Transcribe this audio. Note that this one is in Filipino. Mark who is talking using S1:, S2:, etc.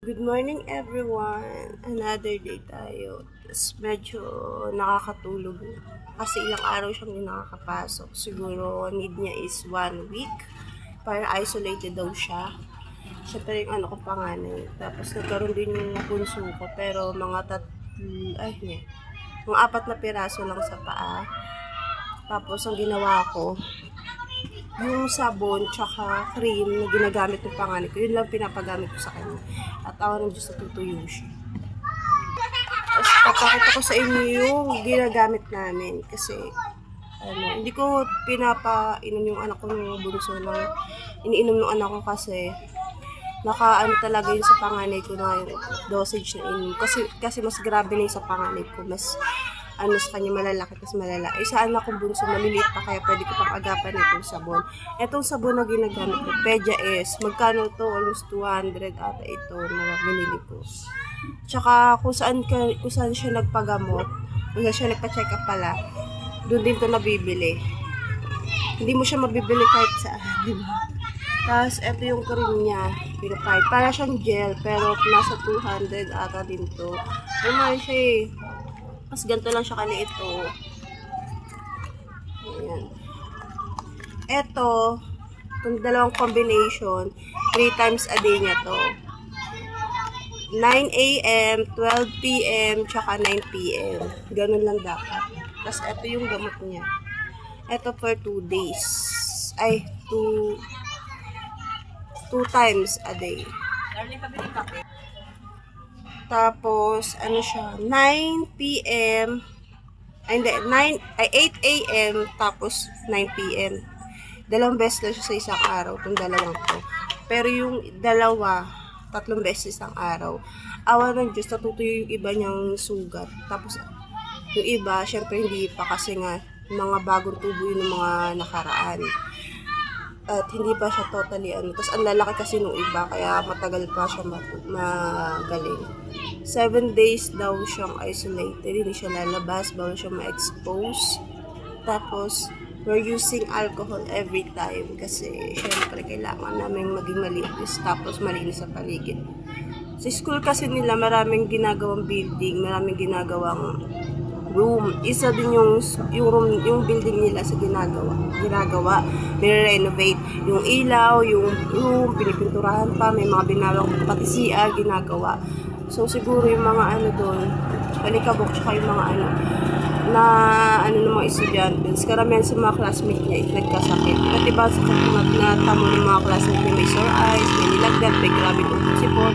S1: Good morning everyone! Another day tayo. Tapos medyo nakakatulog. Kasi ilang araw siyang hindi nakakapasok. Siguro need niya is 1 week. Para isolated daw siya. Siya pa yung ko panganay. Tapos nagkaroon din yung bunso ko. Pero mga mga 4 na piraso lang sa paa. Tapos ang ginawa ko, yung sabon tsaka cream na ginagamit ng panganay ko, yun lang pinapagamit ko sa kanya. At ako ng Diyos natutuyo siya. Tapos papakita ko sa inyo yung ginagamit namin. Kasi, hindi ko pinapainom yung anak ko ng bunso ng iniinom ng anak ko kasi talaga yun sa panganay ko na yung dosage na inom. Kasi mas grabe na yung sa panganay ko. Mas sa kanya malalaki, tas malala. Sa anak kong bunso, maliliit pa kaya pwede ko pang agapan itong sabon. Itong sabon na ginagamit ko, Pedia S. Magkano to? Almost 200 ata ito na binili ko. Tsaka kung saan siya nagpagamot, kung saan siya nagpa-check up pala, doon din to nabibili. Hindi mo siya mabibili kahit saan, di ba? Tapos, ito yung cream niya. Purified. Para siyang gel, pero nasa 200 ata din to. Naman siya eh. Mas ganito lang siya kaliit to. Ayan. Ito, itong dalawang combination, 3 times a day niya to. 9 a.m., 12 p.m., tsaka 9 p.m. Ganun lang dapat. Tapos ito yung gamot niya. Ito for 2 days. Ay, 2 times a day. Tapos, siya, 9 p.m. Ay, hindi, 8 a.m. tapos 9 p.m. Dalawang beses lang siya sa isang araw, itong dalawang to. Pero yung dalawa, 3 beses isang araw. Awa ng Diyos, natutuyo yung iba niyang sugat. Tapos, yung iba, syempre hindi pa kasi nga, mga bagong tubo yun ng mga nakaraan. At hindi pa siya totally Tapos ang lalaki kasi nung iba, kaya matagal pa siya magaling. 7 days daw siyang isolated, hindi siya lalabas, bawal siya ma-expose. Tapos, we're using alcohol every time kasi syempre kailangan namin maging malinis, tapos malinis sa paligid. Sa school kasi nila maraming ginagawang building, maraming ginagawang room. Isa din yung room, yung building nila sa ginagawa, nire-renovate. Yung ilaw, yung room, pinipinturahan pa, may mga binawang pati CR ginagawa. So siguro yung mga doon, palikabok, tsaka yung mga ng mga estudyante, karamihan sa mga classmate niya, nagkasakit. At iba sakit na tamo ng mga classmate niya, may sore eyes, may nilagdat, may grabe itong sipon.